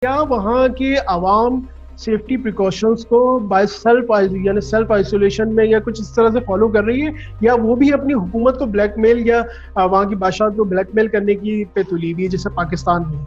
क्या वहाँ के आवाम सेफ्टी प्रिकॉशंस को बाय सेल्फ आइसोलेशन में या कुछ इस तरह से फॉलो कर रही है, या वो भी अपनी हुकूमत को ब्लैकमेल या वहाँ की बादशाह को ब्लैकमेल करने की पे तुली हुई है जैसे पाकिस्तान में?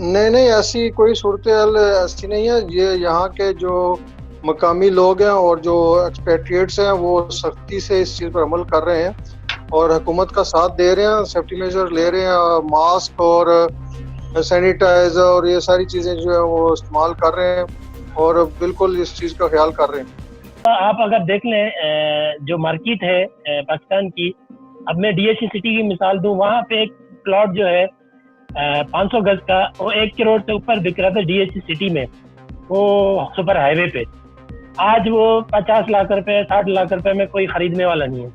नहीं नहीं, ऐसी कोई सूरत हाल ऐसी नहीं है। ये यहाँ के जो मकामी लोग हैं और जो एक्सपेट्रिएट्स हैं वो सख्ती से इस चीज़ पर अमल कर रहे हैं और हुकूमत का साथ दे रहे हैं, सेफ्टी मेजर ले रहे हैं, मास्क और सैनिटाइजर और ये सारी चीज़ें जो है वो इस्तेमाल कर रहे हैं और बिल्कुल इस चीज़ का ख्याल कर रहे हैं। आप अगर देख लें जो मार्केट है पाकिस्तान की, अब मैं डीएचसी सिटी की मिसाल दूं, वहाँ पे एक प्लॉट जो है 500 गज का वो 1 करोड़ से ऊपर बिक रहा था डीएचसी सिटी में, वो सुपर हाईवे पे। आज वो 50 लाख रुपए 60 लाख रुपए में कोई खरीदने वाला नहीं है।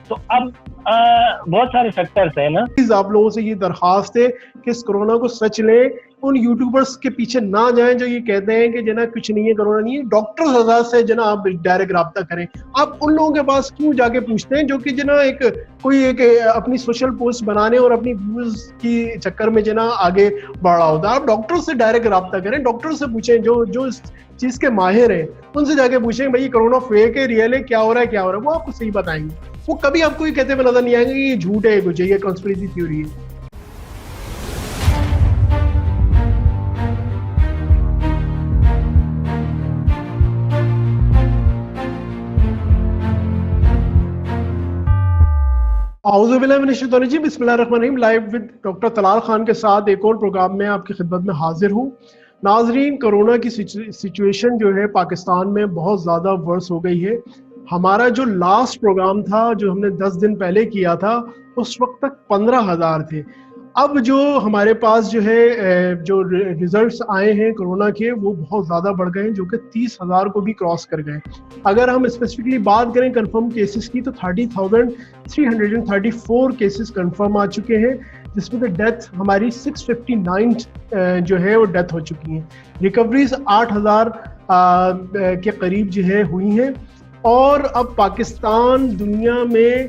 तो अब बहुत सारे फैक्टर्स है ना। आप लोगों से ये दरखास्त है कि इस कोरोना को सच लें, उन यूट्यूबर्स के पीछे ना जाएं जो ये कहते हैं कि जना कुछ नहीं है, कोरोना नहीं है। डॉक्टर हजरात से जना आप डायरेक्ट रब्ता करें। आप उन लोगों के पास क्यों जाके पूछते हैं जो कि जना कोई अपनी सोशल पोस्ट बनाने और अपनी व्यूज की चक्कर में जना आगे बढ़ रहा होता है? आप डॉक्टर से डायरेक्ट रब्ता करें, डॉक्टर से पूछें जो इस चीज के माहिर हैं, उनसे जाके पूछें भाई कोरोना फेक है, रियल है, क्या हो रहा है क्या हो रहा है, वो आपको सही बताएंगे। वो कभी आपको ये कहते हुए नजर नहीं आएंगे कि ये झूठ है, कुछ ये कॉन्स्पिरेसी थ्योरी है। बिस्मिल्लाहिर्रहमानिर्रहीम। Live with doctor Talal Khan के साथ एक और प्रोग्राम में आपकी खिदमत में हाजिर हूँ। नाजरीन, कोरोना की सिचुएशन जो है पाकिस्तान में बहुत ज़्यादा वर्स हो गई है। हमारा जो लास्ट प्रोग्राम था जो हमने 10 दिन पहले किया था, उस वक्त तक 15,000 थे। अब जो हमारे पास जो है जो रिजल्ट्स आए हैं कोरोना के, वो बहुत ज़्यादा बढ़ गए हैं, जो कि 30,000 को भी क्रॉस कर गए। अगर हम स्पेसिफिकली बात करें कंफर्म केसेस की, तो 30,334 केसेस कंफर्म आ चुके हैं, जिसमें से डेथ हमारी 659 जो है वो डेथ हो चुकी हैं। रिकवरीज 8,000 के करीब जो है हुई हैं। और अब पाकिस्तान दुनिया में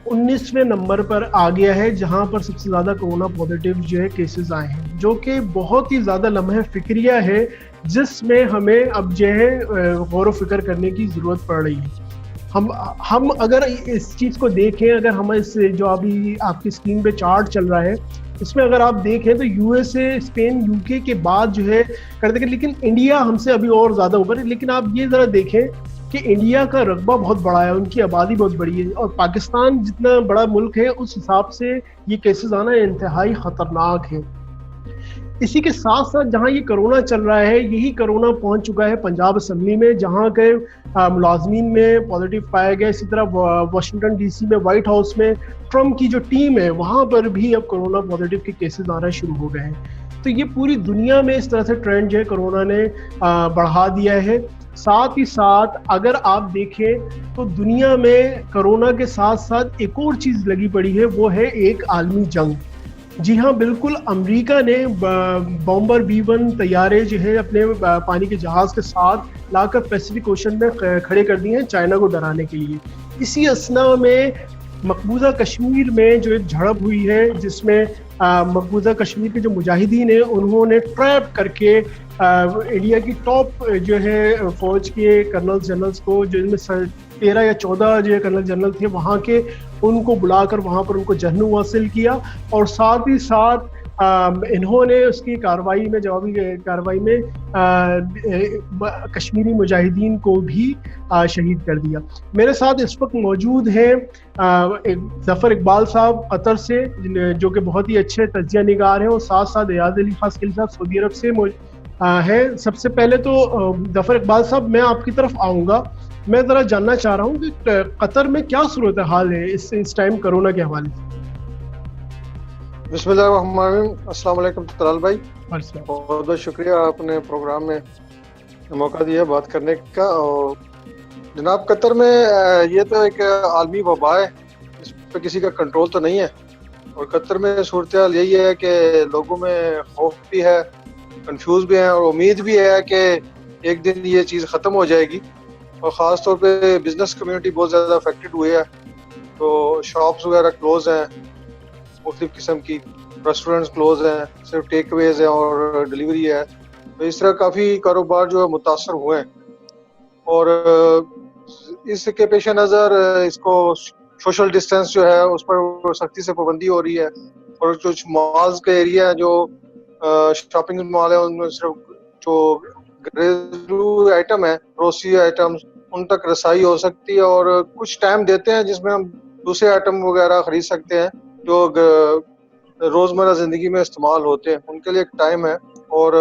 19वें नंबर पर आ गया है जहां पर सबसे ज़्यादा कोरोना पॉजिटिव जो है केसेस आए हैं, जो कि बहुत ही ज़्यादा लम्हा फिक्रिया है, जिसमें हमें अब जो है गौर व फिक्र करने की ज़रूरत पड़ रही है। हम अगर इस चीज़ को देखें, अगर हम इस जो अभी आपकी स्क्रीन पे चार्ट चल रहा है, इसमें अगर आप देखें तो यूएसए, स्पेन, यूके के बाद जो है कर देंगे, लेकिन इंडिया हमसे अभी और ज़्यादा ऊपर है। लेकिन आप ये ज़रा देखें कि इंडिया का रकबा बहुत बड़ा है, उनकी आबादी बहुत बड़ी है, और पाकिस्तान जितना बड़ा मुल्क है उस हिसाब से ये केसेस आना इंतहाई ख़तरनाक है। इसी के साथ साथ जहां ये कोरोना चल रहा है, यही कोरोना पहुंच चुका है पंजाब असम्बली में, जहां के मुलाजमीन में पॉजिटिव पाया गया। इसी तरह वाशिंगटन डीसी में, व्हाइट हाउस में ट्रम्प की जो टीम है वहां पर भी अब कोरोना पॉजिटिव के केसेस आना शुरू हो गए हैं। तो ये पूरी दुनिया में इस तरह से ट्रेंड जो है कोरोना ने बढ़ा दिया है। साथ ही साथ अगर आप देखें तो दुनिया में कोरोना के साथ साथ एक और चीज़ लगी पड़ी है, वो है एक आलमी जंग। जी हाँ, बिल्कुल, अमेरिका ने बॉम्बर B-1 तैयारे जो है अपने पानी के जहाज़ के साथ लाकर पैसिफिक ओशन में खड़े कर दिए हैं चाइना को डराने के लिए। इसी असना में मकबूजा कश्मीर में जो एक झड़प हुई है, जिसमें मकबूजा कश्मीर के जो मुजाहिदीन हैं उन्होंने ट्रैप करके इंडिया की टॉप जो है फौज के कर्नल जनरल्स को, जिनमें 13 या 14 जो कर्नल जनरल थे वहाँ के, उनको बुलाकर वहाँ पर उनको जहनू हासिल किया। और साथ ही साथ इन्होंने उसकी कार्रवाई में, जवाबी कार्रवाई में कश्मीरी मुजाहिदीन को भी शहीद कर दिया। मेरे साथ इस वक्त मौजूद हैं ज़फ़र इकबाल साहब कतर से, जो कि बहुत ही अच्छे तजिया निगार हैं, और साथ साथ एयाज अली खासकिल साहब सऊदी अरब से है। सबसे पहले तो ज़फ़र इकबाल साहब, मैं आपकी तरफ आऊँगा। मैं ज़रा जानना चाह रहा हूँ कि कतर में क्या सूरत हाल है इस टाइम कोरोना के हवाले से। बिस्मिल्लाहिर्रहमानिर्रहीम। अस्सलाम वालेकुम तलाल भाई, बहुत बहुत शुक्रिया आपने प्रोग्राम में मौका दिया बात करने का। और जनाब, कतर में ये तो एक आलमी वबा है, इस पर किसी का कंट्रोल तो नहीं है। और कतर में सूरत हाल यही है कि लोगों में खौफ भी है, कंफ्यूज भी है, और उम्मीद भी है कि एक दिन ये चीज़ ख़त्म हो जाएगी। और ख़ास तौर पे बिज़नेस कम्युनिटी बहुत ज़्यादा अफेक्टेड हुई है, तो शॉप्स वगैरह क्लोज हैं, मुख्तलिफ किस्म की रेस्टोरेंट्स क्लोज हैं, सिर्फ टेक अवेज है और डिलीवरी है। तो इस तरह काफ़ी कारोबार जो है मुतासर हुए हैं और इसके पेश नज़र इसको सोशल डिस्टेंस जो है उस पर सख्ती से पाबंदी हो रही है और कुछ मॉल्स के एरिया है जो शॉपिंग मॉल है उनमें सिर्फ जो घरेलू आइटम है, ग्रोसरी आइटम्स, उन तक रसाई हो सकती है और कुछ टाइम देते हैं जिसमें हम दूसरे आइटम वगैरह खरीद सकते हैं जो रोज़मर्रा ज़िंदगी में इस्तेमाल होते हैं, उनके लिए एक टाइम है। और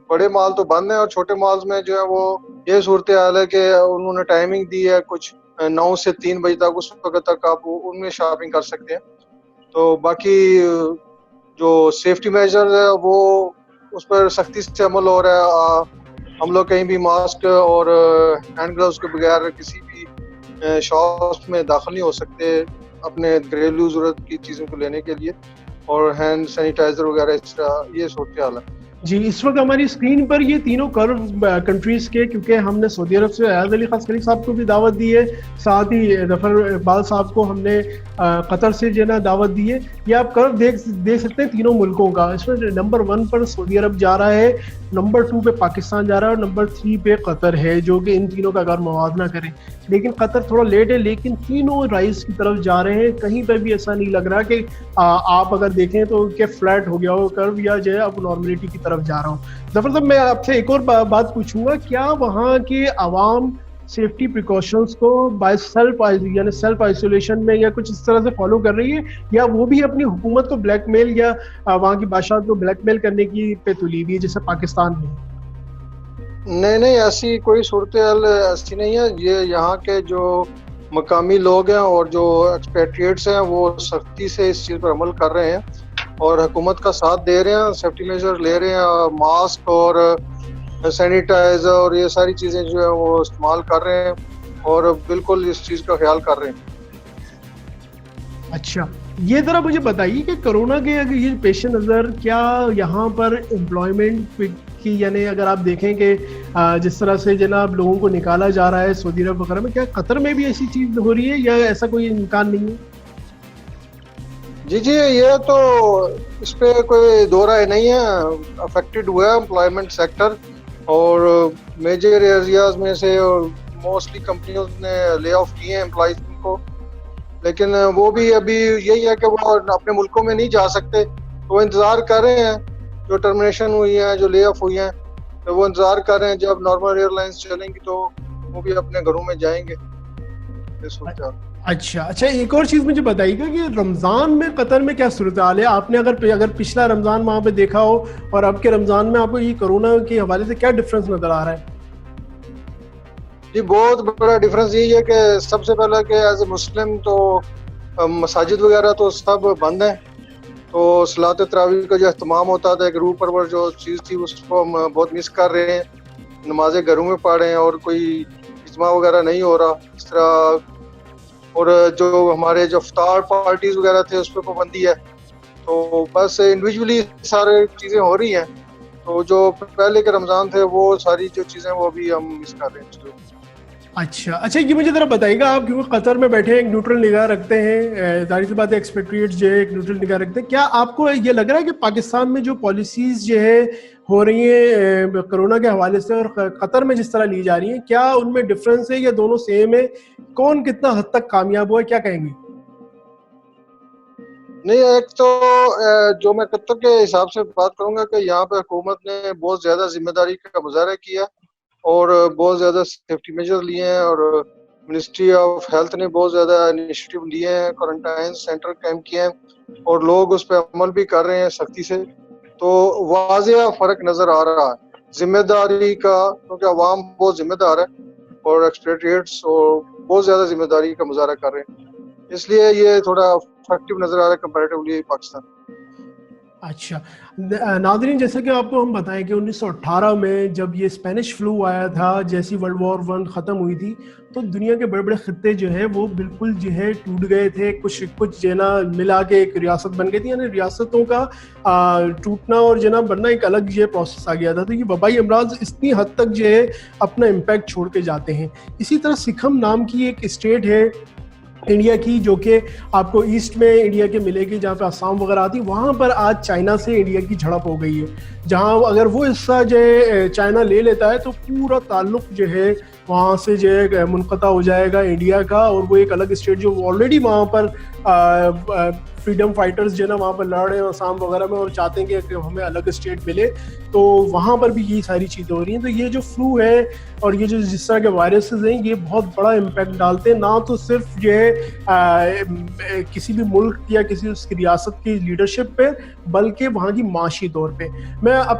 बड़े मॉल तो बंद हैं और छोटे मॉल्स में जो है वो ये सूरत हाल है कि उन्होंने टाइमिंग दी है कुछ 9 से 3 बजे तक, उस वक्त तक आप उनमें शॉपिंग कर सकते हैं। तो बाकी जो सेफ्टी मेजर है वो उस पर सख्ती से अमल हो रहा है। हम लोग कहीं भी मास्क और हैंड ग्लव्स के बगैर किसी भी शॉप्स में दाखिल नहीं हो सकते अपने घरेलू ज़रूरत की चीज़ों को लेने के लिए, और हैंड सैनिटाइजर वगैरह इस तरह ये सूरत हाल है। जी, इस वक्त हमारी स्क्रीन पर ये तीनों कंट्रीज के, क्योंकि हमने सऊदी अरब से अयाज अली खस्करी साहब को भी दावत दी है, साथ ही जफर इकबाल साहब को हमने कतर से जो ना दावत दी है। ये आप कर्व देख सकते हैं तीनों मुल्कों का। इसमें नंबर 1 पर सऊदी अरब जा रहा है, नंबर 2 पे पाकिस्तान जा रहा है और नंबर 3 पे कतर है, जो कि इन तीनों का अगर मुवाजना करें, लेकिन कतर थोड़ा लेट है, लेकिन तीनों राइज की तरफ जा रहे हैं। कहीं पर भी ऐसा नहीं लग रहा कि आप अगर देखें तो क्या फ्लैट हो गया हो कर्व या जो है अब नॉर्मलिटी की तरफ जा रहा हूँ। जफर साहब, मैं आपसे एक और बात पूछूंगा, क्या वहाँ के आवाम सेफ्टी प्रिकॉशंस को बाय सेल्फ आइसोलेशन में या कुछ इस तरह से फॉलो कर रही है, या वो भी अपनी हुकूमत को ब्लैकमेल या वहाँ की बादशाह को ब्लैकमेल करने की पे तुली हुई है जैसे पाकिस्तान में? नहीं, ऐसी कोई सूरत हाल ऐसी नहीं है। ये यहाँ के जो मकामी लोग हैं और जो एक्सपेट्रिएट्स हैं वो सख्ती से इस चीज़ पर अमल कर रहे हैं और हुकूमत का साथ दे रहे हैं, सेफ्टी मेजर ले रहे हैं, मास्क और सैनिटाइजर और ये सारी चीज़ें जो है वो इस्तेमाल कर रहे हैं और बिल्कुल इस चीज़ का ख्याल कर रहे हैं। अच्छा, ये ज़रा मुझे बताइए कि कोरोना के अगर ये पेश नज़र क्या यहाँ पर एम्प्लॉयमेंट की, यानी अगर आप देखें कि जिस तरह से जनाब लोगों को निकाला जा रहा है सऊदी अरब वगैरह में, क्या कतर में भी ऐसी चीज़ हो रही है या ऐसा कोई इम्कान नहीं है? जी, ये तो इस पे कोई दो राय नहीं है। अफेक्टेड हुआ है एम्प्लॉयमेंट सेक्टर और मेजर एरियाज में से मोस्टली कंपनियों ने ले ऑफ किए हैं एम्प्लॉयज को, लेकिन वो भी अभी यही है कि वो अपने मुल्कों में नहीं जा सकते, तो वो इंतज़ार कर रहे हैं। जो टर्मिनेशन हुई है, जो ले ऑफ हुई हैं, तो वो इंतज़ार कर रहे हैं जब नॉर्मल एयरलाइंस चलेंगी तो वो भी अपने घरों में जाएंगे। अच्छा, एक और चीज़ मुझे बताइएगा कि रमज़ान में कतर में क्या सूरत हाल है? आपने अगर पिछला रमज़ान वहाँ पे देखा हो और अब के रमज़ान में आपको ये कोरोना के हवाले से क्या डिफरेंस नज़र आ रहा है? जी, बहुत बड़ा डिफरेंस यही है कि सबसे पहले कि एज ए मुस्लिम तो मसाजिद वगैरह तो सब बंद हैं, तो सलात तरावीह का जो अहतमाम होता था, एक रूह परवर जो चीज़ थी उसको हम बहुत मिस कर रहे हैं। नमाजें घरों में पढ़ रहे हैं और कोई इज्मा वगैरह नहीं हो रहा इस तरह, और जो हमारे जो इफ्तार पार्टीज वगैरह थे उस पर पाबंदी है। तो बस इंडिविजुअली सारे चीज़ें हो रही हैं, तो जो पहले के रमज़ान थे वो सारी जो चीज़ें वो भी हम मिस कर रहे हैं। अच्छा, ये मुझे ज़रा बताइएगा, आप क्योंकि कतर में बैठे हैं, एक न्यूट्रल निगाह रखते हैं, जाहिर सी बात है एक्सपेट्रिएट्स जो है एक न्यूट्रल निगाह रखते हैं, क्या आपको ये लग रहा है कि पाकिस्तान में जो पॉलिसीज़ जो है हो रही है कोरोना के हवाले से और कतर में जिस तरह ली जा रही है, क्या उनमें डिफरेंस है या दोनों सेम है? कौन कितना हद तक कामयाब हुआ है, क्या कहेंगे? नहीं, एक तो जो मैं कतर के हिसाब से बात करूंगा कि यहाँ पे हुकूमत ने बहुत ज़्यादा जिम्मेदारी का मुजाहरा किया और बहुत ज़्यादा सेफ्टी मेजर लिए हैं और मिनिस्ट्री ऑफ हेल्थ ने बहुत ज़्यादा इनिशिएटिव लिए हैं, क्वारंटाइन सेंटर कायम किए हैं और लोग उस पर अमल भी कर रहे हैं सख्ती से। तो वाज़ेह फ़र्क नज़र आ रहा है जिम्मेदारी का, क्योंकि अवाम बहुत जिम्मेदार है और एक्सपेट्रिएट्स और बहुत ज़्यादा जिम्मेदारी का मुजाहरा कर रहे हैं, इसलिए ये थोड़ा इफेक्टिव नज़र आ रहा है कंपैरेटिवली पाकिस्तान। अच्छा नाज़रीन, जैसे कि आपको हम बताएं कि 1918 में जब ये स्पेनिश फ्लू आया था, जैसी वर्ल्ड वॉर 1 ख़त्म हुई थी, तो दुनिया के बड़े बड़े खत्ते जो है वो बिल्कुल जो है टूट गए थे, कुछ जो ना मिला के एक रियासत बन गई थी। यानी रियासतों का टूटना और जो ना बनना एक अलग जो प्रोसेस आ गया था। तो ये वबाई अमराज इतनी हद तक जो है अपना इम्पैक्ट छोड़ के जाते हैं। इसी तरह सिखम नाम की एक स्टेट है इंडिया की, जो कि आपको ईस्ट में इंडिया के मिलेगी, जहाँ पे असम वगैरह आती, वहाँ पर आज चाइना से इंडिया की झड़प हो गई है, जहाँ अगर वो हिस्सा जो है चाइना ले लेता है तो पूरा ताल्लुक जो है वहाँ से जो है मुनक़ता हो जाएगा इंडिया का, और वो एक अलग स्टेट जो ऑलरेडी वहाँ पर फ्रीडम फाइटर्स जो है ना वहाँ पर लड़ रहे हैं असम वगैरह में और चाहते हैं कि हमें अलग स्टेट मिले, तो वहाँ पर भी यही सारी चीज़ें हो रही हैं। तो ये जो फ्लू है और ये जो जिस तरह के वायरसेस हैं ये बहुत बड़ा इम्पैक्ट डालते हैं, ना तो सिर्फ जो है किसी भी मुल्क या किसी उसकी रियासत की लीडरशिप पे, बल्कि वहाँ की माशी तौर पे। मैं अब